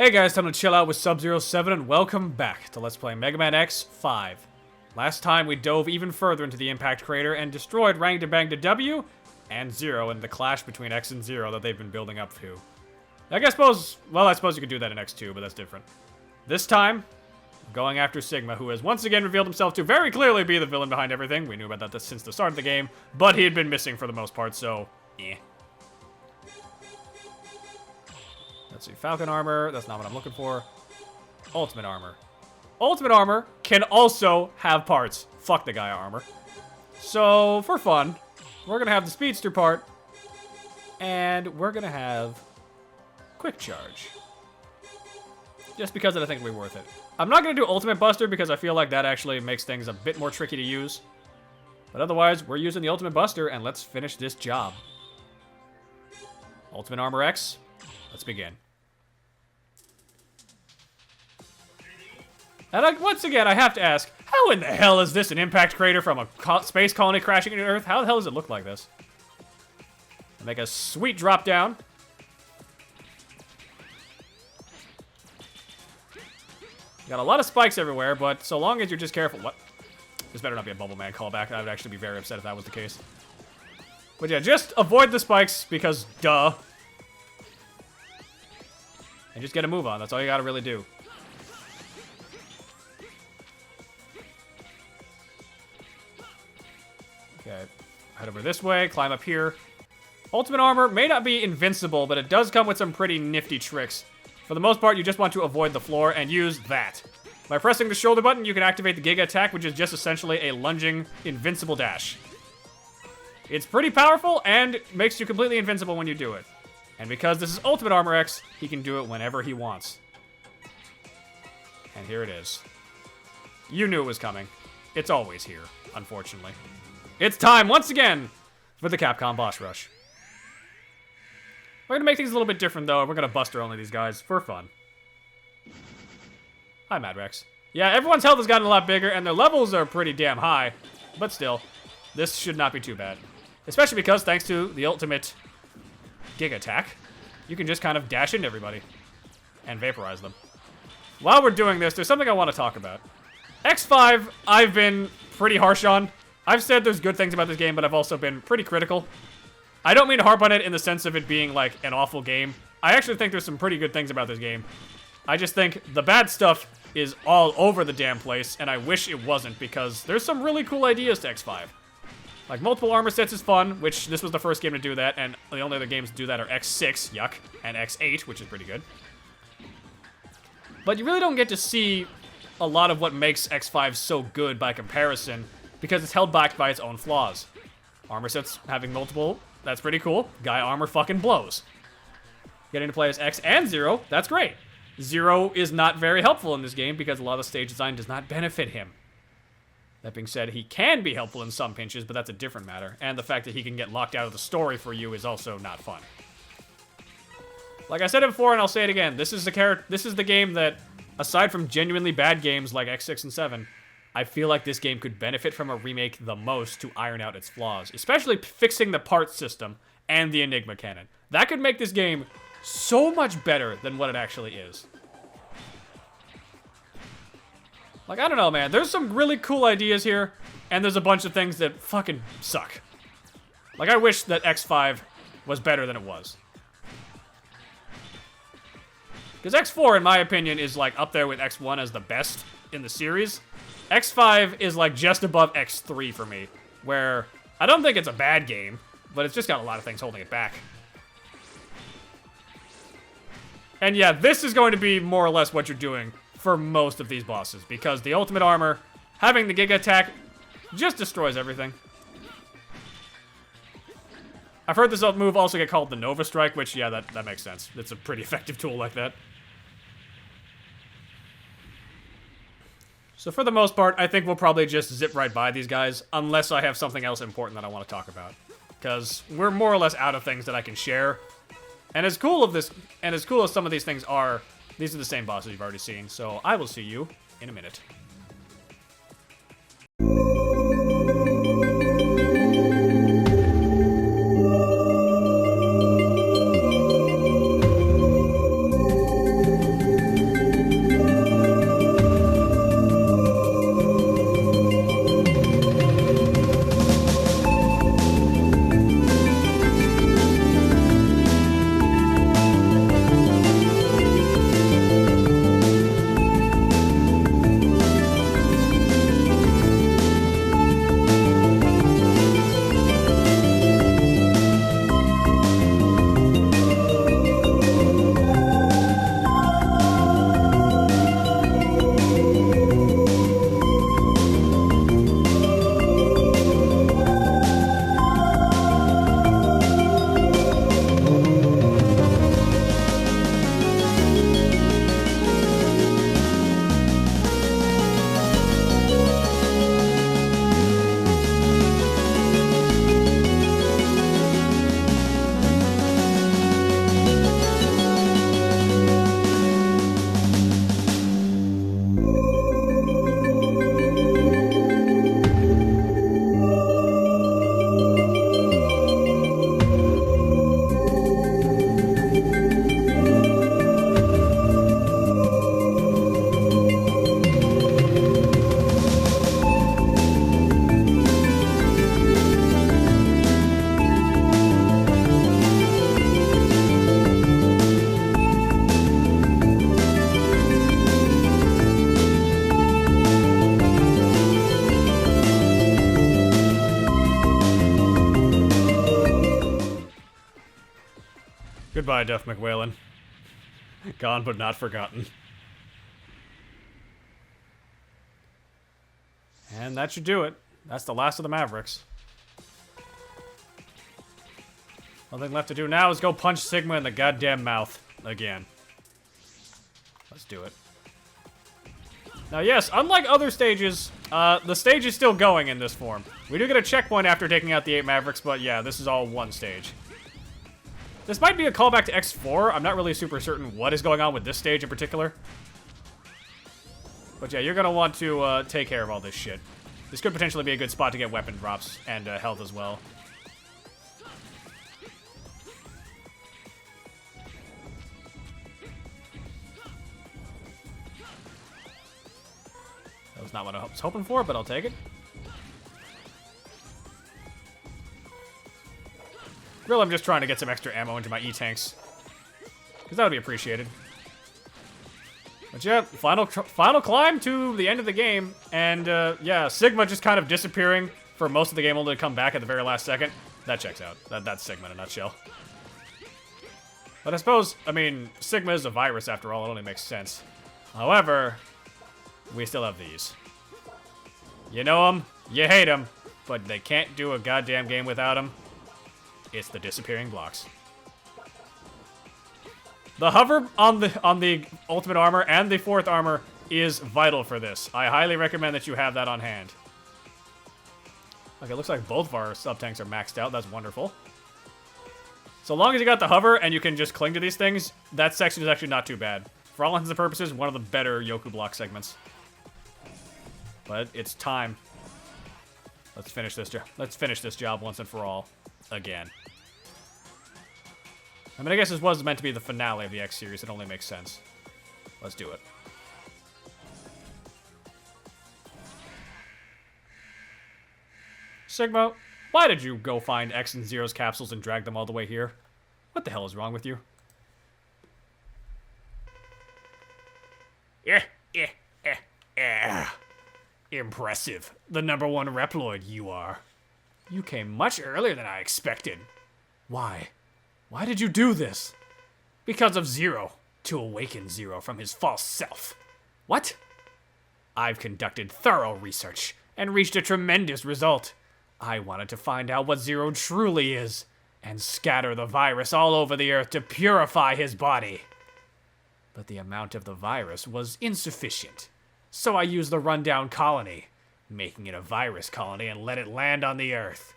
Hey guys, time to chill out with Sub-Zero7 and welcome back to Let's Play Mega Man X5. Last time we dove even further into the impact crater and destroyed Rang to Bang to W and Zero in the clash between X and Zero that they've been building up to. I suppose you could do that in X2, but that's different. This time, we're going after Sigma, who has once again revealed himself to very clearly be the villain behind everything. We knew about that since the start of the game, but he had been missing for the most part, so eh. Let's see, Falcon Armor, that's not what I'm looking for. Ultimate Armor. Ultimate Armor can also have parts. Fuck the Gaia Armor. So, for fun, we're gonna have the Speedster part, and we're gonna have Quick Charge. Just because I think it'll be worth it. I'm not gonna do Ultimate Buster because I feel like that actually makes things a bit more tricky to use. But otherwise, we're using the Ultimate Buster, and let's finish this job. Ultimate Armor X, let's begin. And once again, I have to ask, how in the hell is this an impact crater from a space colony crashing into Earth? How the hell does it look like this? Make a sweet drop down. Got a lot of spikes everywhere, but so long as you're just careful... What? This better not be a Bubble Man callback. I would actually be very upset if that was the case. But yeah, just avoid the spikes, because duh. And just get a move on. That's all you gotta really do. Okay, head over this way, climb up here. Ultimate Armor may not be invincible, but it does come with some pretty nifty tricks. For the most part, you just want to avoid the floor and use that. By pressing the shoulder button, you can activate the Giga Attack, which is just essentially a lunging, invincible dash. It's pretty powerful and makes you completely invincible when you do it. And because this is Ultimate Armor X, he can do it whenever he wants. And here it is. You knew it was coming. It's always here, unfortunately. It's time, once again, for the Capcom Boss Rush. We're gonna make things a little bit different, though. We're gonna Buster only these guys, for fun. Hi, Mad Rex. Yeah, everyone's health has gotten a lot bigger, and their levels are pretty damn high. But still, this should not be too bad. Especially because, thanks to the ultimate Giga Attack, you can just kind of dash into everybody and vaporize them. While we're doing this, there's something I want to talk about. X5, I've been pretty harsh on. I've said there's good things about this game, but I've also been pretty critical. I don't mean to harp on it in the sense of it being, like, an awful game. I actually think there's some pretty good things about this game. I just think the bad stuff is all over the damn place, and I wish it wasn't, because there's some really cool ideas to X5. Like, multiple armor sets is fun, which this was the first game to do that, and the only other games to do that are X6, yuck, and X8, which is pretty good. But you really don't get to see a lot of what makes X5 so good by comparison, because it's held back by its own flaws. Armor sets having multiple, that's pretty cool. Gaia Armor fucking blows. Getting to play as X and Zero, that's great. Zero is not very helpful in this game because a lot of the stage design does not benefit him. That being said, he can be helpful in some pinches, but that's a different matter. And the fact that he can get locked out of the story for you is also not fun. Like I said it before, and I'll say it again, this is the game that, aside from genuinely bad games like X6 and 7, I feel like this game could benefit from a remake the most to iron out its flaws, especially fixing the parts system and the Enigma cannon. That could make this game so much better than what it actually is. Like, I don't know, man. There's some really cool ideas here, and there's a bunch of things that fucking suck. Like, I wish that X5 was better than it was. Because X4, in my opinion, is, like, up there with X1 as the best in the series. X5 is, like, just above X3 for me, where I don't think it's a bad game, but it's just got a lot of things holding it back. And yeah, this is going to be more or less what you're doing for most of these bosses, because the Ultimate Armor, having the Giga Attack, just destroys everything. I've heard this move also get called the Nova Strike, which, yeah, that makes sense. It's a pretty effective tool like that. So for the most part, I think we'll probably just zip right by these guys, unless I have something else important that I want to talk about. Because we're more or less out of things that I can share. And as cool as some of these things are, these are the same bosses you've already seen, so I will see you in a minute. Goodbye, Duff McWhalen. Gone but not forgotten. And that should do it. That's the last of the Mavericks. Nothing left to do now is go punch Sigma in the goddamn mouth again. Let's do it. Now, yes, unlike other stages, the stage is still going in this form. We do get a checkpoint after taking out the 8 Mavericks, but yeah, this is all one stage. This might be a callback to X4. I'm not really super certain what is going on with this stage in particular. But yeah, you're gonna want to take care of all this shit. This could potentially be a good spot to get weapon drops and health as well. That was not what I was hoping for, but I'll take it. Really, I'm just trying to get some extra ammo into my E-tanks. Because that would be appreciated. But yeah, final climb to the end of the game. And yeah, Sigma just kind of disappearing for most of the game, only to come back at the very last second. That checks out. That's Sigma in a nutshell. But I suppose, I mean, Sigma is a virus after all. It only makes sense. However, we still have these. You know them, you hate them, but they can't do a goddamn game without them. It's the disappearing blocks. The hover on the ultimate armor and the 4th armor is vital for this. I highly recommend that you have that on hand. Okay, it looks like both of our sub-tanks are maxed out. That's wonderful. So long as you got the hover and you can just cling to these things, that section is actually not too bad. For all intents and purposes, one of the better Yoku block segments. But it's time. Let's finish this job. Let's finish this job once and for all. Again. I mean, I guess this was meant to be the finale of the X series. It only makes sense. Let's do it. Sigma, why did you go find X and Zero's capsules and drag them all the way here? What the hell is wrong with you? Impressive. The #1 Reploid you are. You came much earlier than I expected. Why? Why did you do this? Because of Zero. To awaken Zero from his false self. What? I've conducted thorough research and reached a tremendous result. I wanted to find out what Zero truly is and scatter the virus all over the Earth to purify his body. But the amount of the virus was insufficient. So I used the rundown colony, making it a virus colony and let it land on the Earth.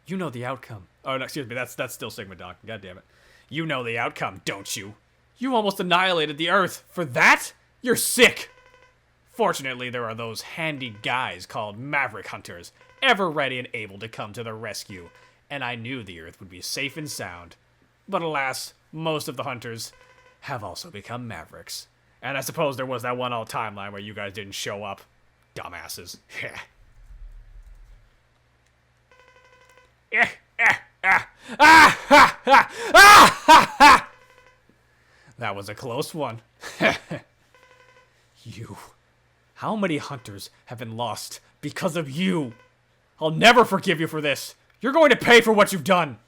You know the outcome. Oh, no, excuse me, that's still Sigma Doc. God damn it. You know the outcome, don't you? You almost annihilated the Earth. For that? You're sick. Fortunately, there are those handy guys called Maverick Hunters, ever ready and able to come to the rescue. And I knew the Earth would be safe and sound. But alas, most of the hunters have also become Mavericks. And I suppose there was that one old timeline where you guys didn't show up. Dumbasses. That was a close one. You. How many hunters have been lost because of you? I'll never forgive you for this. You're going to pay for what you've done.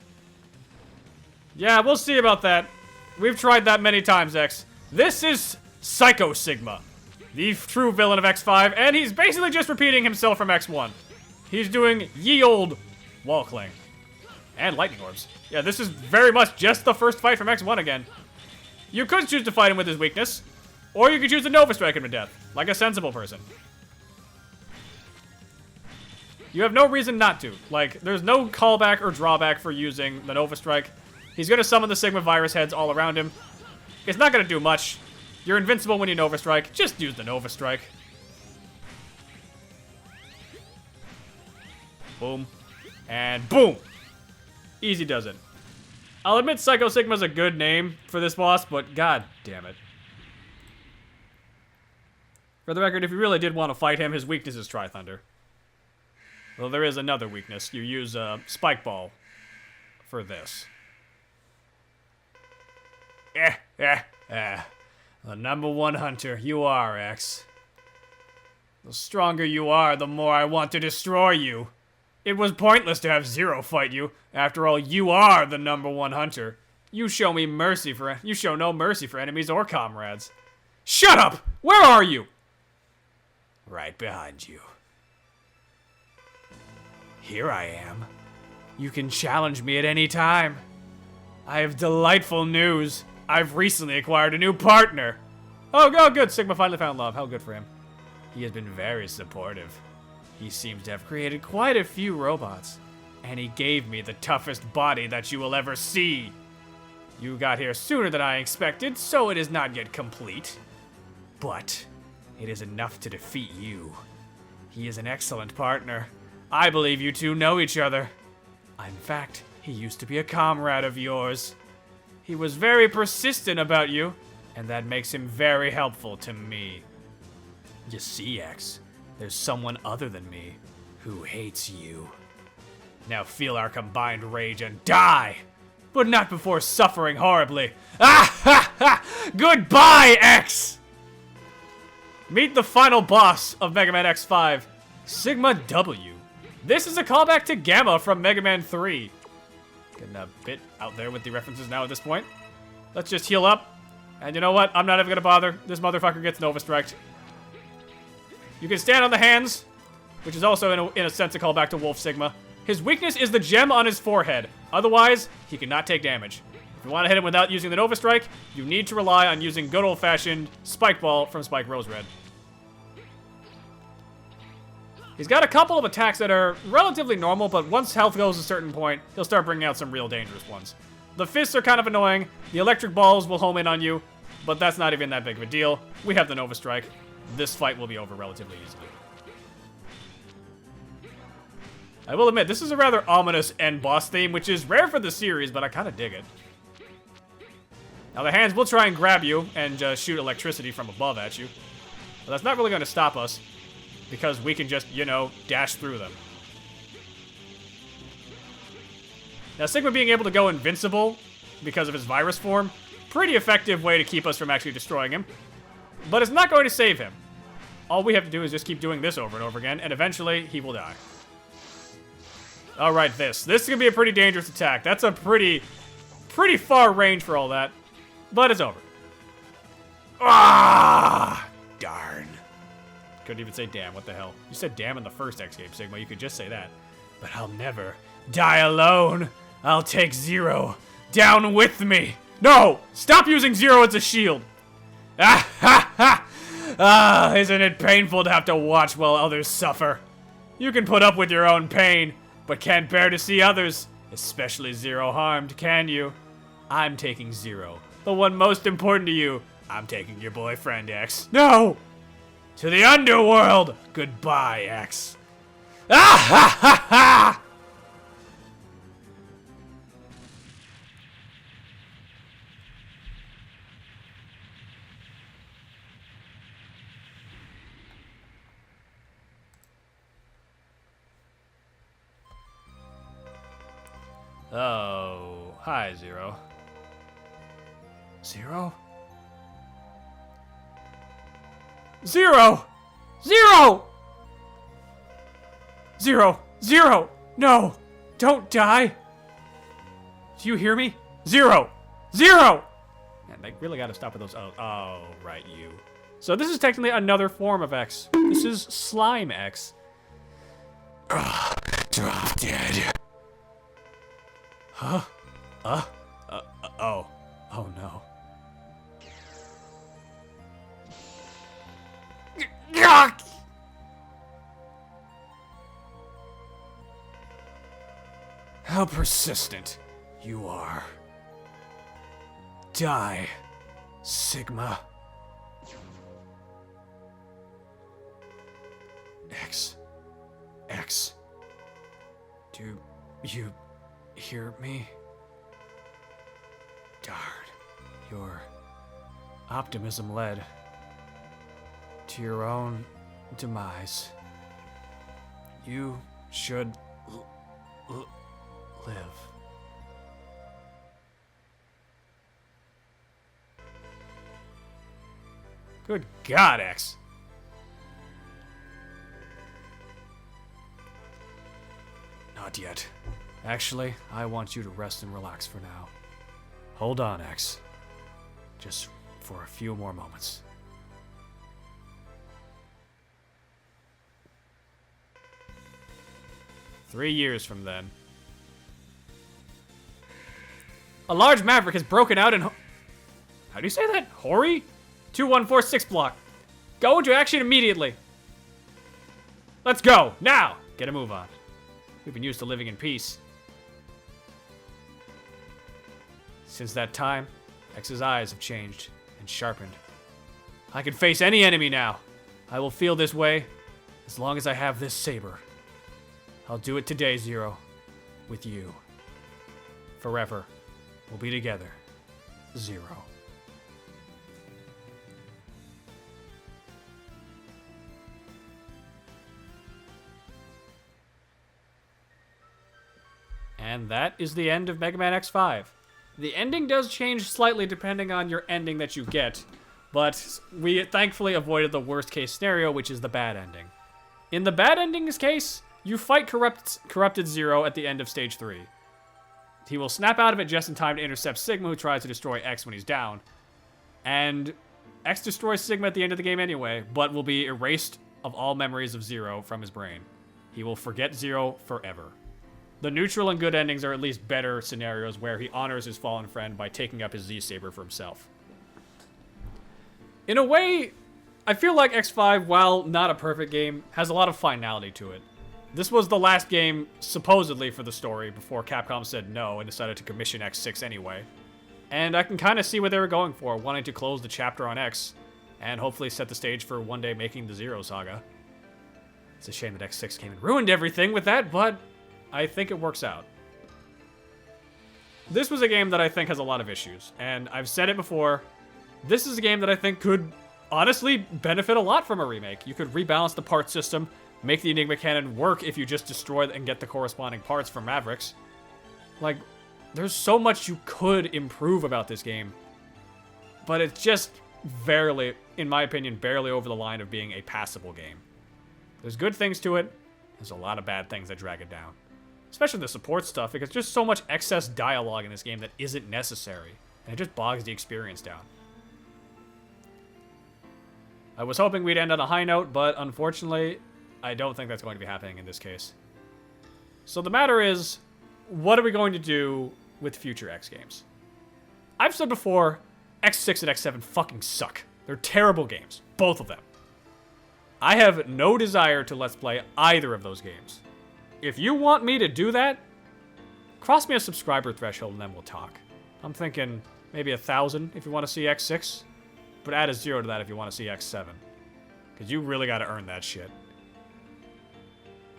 Yeah, we'll see about that. We've tried that many times, X. This is Psycho Sigma, the true villain of X5, and he's basically just repeating himself from X1. He's doing ye old wall cling. And lightning orbs. Yeah, this is very much just the first fight from X1 again. You could choose to fight him with his weakness, or you could choose to Nova Strike him to death, like a sensible person. You have no reason not to. Like, there's no callback or drawback for using the Nova Strike. He's gonna summon the Sigma virus heads all around him. It's not gonna do much. You're invincible when you Nova Strike. Just use the Nova Strike. Boom. And boom! Easy does it. I'll admit Psycho Sigma's a good name for this boss, but god damn it. For the record, if you really did want to fight him, his weakness is Tri-Thunder. Well, there is another weakness. You use Spike Ball for this. The #1 hunter, you are, X. The stronger you are, the more I want to destroy you. It was pointless to have Zero fight you. After all, you are the #1 hunter. You show no mercy for enemies or comrades. Shut up! Where are you? Right behind you. Here I am. You can challenge me at any time. I have delightful news. I've recently acquired a new partner. Oh, good. Sigma finally found love. How good for him. He has been very supportive. He seems to have created quite a few robots. And he gave me the toughest body that you will ever see. You got here sooner than I expected, so it is not yet complete. But it is enough to defeat you. He is an excellent partner. I believe you two know each other. In fact, he used to be a comrade of yours. He was very persistent about you, and that makes him very helpful to me. You see, X, there's someone other than me who hates you. Now feel our combined rage and die! But not before suffering horribly. Ah ha ha! Goodbye, X! Meet the final boss of Mega Man X5, Sigma W. This is a callback to Gamma from Mega Man 3. Getting a bit out there with the references now at this point. Let's just heal up. And you know what? I'm not even gonna bother. This motherfucker gets Nova Striked. You can stand on the hands, which is also in a sense a callback to Wolf Sigma. His weakness is the gem on his forehead. Otherwise, he cannot take damage. If you want to hit him without using the Nova Strike, you need to rely on using good old-fashioned Spike Ball from Spike Rose Red. He's got a couple of attacks that are relatively normal, but once health goes a certain point, he'll start bringing out some real dangerous ones. The fists are kind of annoying. The electric balls will home in on you, but that's not even that big of a deal. We have the Nova Strike. This fight will be over relatively easily. I will admit, this is a rather ominous end boss theme, which is rare for the series, but I kind of dig it. Now, the hands will try and grab you and shoot electricity from above at you. But that's not really going to stop us, because we can just, you know, dash through them. Now, Sigma being able to go invincible because of his virus form, pretty effective way to keep us from actually destroying him. But it's not going to save him. All we have to do is just keep doing this over and over again, and eventually he will die. Alright, this. This is going to be a pretty dangerous attack. That's a pretty far range for all that. But it's over. Ah! Darn. Couldn't even say damn, what the hell. You said damn in the first X game, Sigma. You could just say that. But I'll never die alone. I'll take Zero down with me. No! Stop using Zero as a shield. Ah ha ha! Ah, isn't it painful to have to watch while others suffer? You can put up with your own pain, but can't bear to see others, especially Zero, harmed, can you? I'm taking Zero. The one most important to you. I'm taking your boyfriend, X. No! To the underworld! Goodbye, X. Ah ha ha ha! Oh, hi, Zero. Zero? Zero! Zero! Zero! Zero! No! Don't die! Do you hear me? Zero! Zero! Man, they really gotta stop with those. Oh, right, you. So this is technically another form of X. This is Slime X. Drop dead. Huh? Oh. Oh no. How persistent you are. Die, Sigma. X. Do you hear me? Darn. Your optimism led to your own demise. You should live. Good God, X. Not yet. Actually, I want you to rest and relax for now. Hold on, X. Just for a few more moments. Three years from then. A large maverick has broken out in... How do you say that? Hori? 2146 block. Go into action immediately. Let's go, now! Get a move on. We've been used to living in peace. Since that time, X's eyes have changed and sharpened. I can face any enemy now. I will feel this way as long as I have this saber. I'll do it today, Zero. With you. Forever. We'll be together. Zero. And that is the end of Mega Man X5. The ending does change slightly depending on your ending that you get, but we thankfully avoided the worst case scenario, which is the bad ending. In the bad ending's case, you fight Corrupted Zero at the end of Stage 3. He will snap out of it just in time to intercept Sigma, who tries to destroy X when he's down. And X destroys Sigma at the end of the game anyway, but will be erased of all memories of Zero from his brain. He will forget Zero forever. The neutral and good endings are at least better scenarios where he honors his fallen friend by taking up his Z-Saber for himself. In a way, I feel like X5, while not a perfect game, has a lot of finality to it. This was the last game, supposedly, for the story before Capcom said no and decided to commission X6 anyway. And I can kind of see what they were going for, wanting to close the chapter on X and hopefully set the stage for one day making the Zero Saga. It's a shame that X6 came and ruined everything with that, but I think it works out. This was a game that I think has a lot of issues, and I've said it before. This is a game that I think could honestly benefit a lot from a remake. You could rebalance the part system, make the Enigma Cannon work if you just destroy and get the corresponding parts from Mavericks. Like, there's so much you could improve about this game, but it's just barely, in my opinion, barely over the line of being a passable game. There's good things to it. There's a lot of bad things that drag it down. Especially the support stuff, because there's just so much excess dialogue in this game that isn't necessary, and it just bogs the experience down. I was hoping we'd end on a high note, but unfortunately, I don't think that's going to be happening in this case. So the matter is, what are we going to do with future X games? I've said before, X6 and X7 fucking suck. They're terrible games, both of them. I have no desire to Let's Play either of those games. If you want me to do that, cross me a subscriber threshold and then we'll talk. I'm thinking maybe 1,000 if you want to see X6, but add a 0 to that if you want to see X7. Because you really got to earn that shit.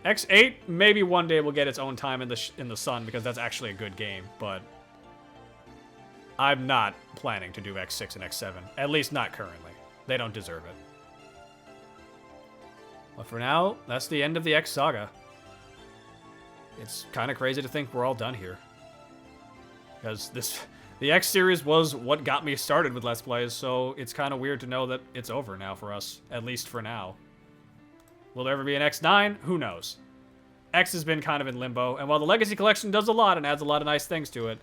X8, maybe one day will get its own time in the sun because that's actually a good game, but I'm not planning to do X6 and X7, at least not currently. They don't deserve it. But for now, that's the end of the X saga. It's kind of crazy to think we're all done here. Because the X series was what got me started with Let's Plays, so it's kind of weird to know that it's over now for us, at least for now. Will there ever be an X9? Who knows? X has been kind of in limbo, and while the Legacy Collection does a lot and adds a lot of nice things to it,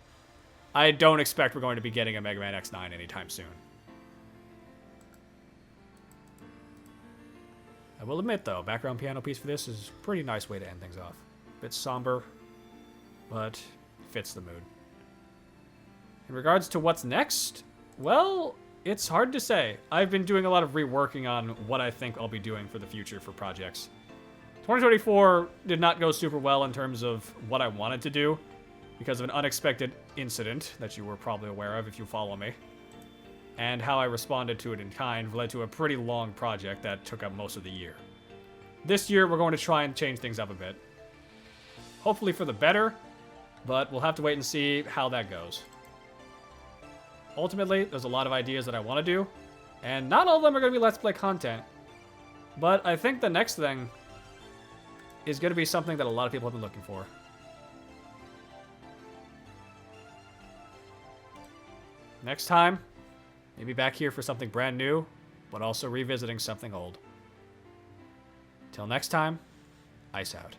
I don't expect we're going to be getting a Mega Man X9 anytime soon. I will admit, though, background piano piece for this is a pretty nice way to end things off. Bit somber, but fits the mood. In regards to what's next, well, it's hard to say. I've been doing a lot of reworking on what I think I'll be doing for the future for projects. 2024 did not go super well in terms of what I wanted to do because of an unexpected incident that you were probably aware of if you follow me. And how I responded to it in kind led to a pretty long project that took up most of the year. This year, we're going to try and change things up a bit. Hopefully for the better, but we'll have to wait and see how that goes. Ultimately, there's a lot of ideas that I want to do, and not all of them are going to be Let's Play content. But I think the next thing is going to be something that a lot of people have been looking for. Next time, maybe back here for something brand new, but also revisiting something old. Till next time, Ice out.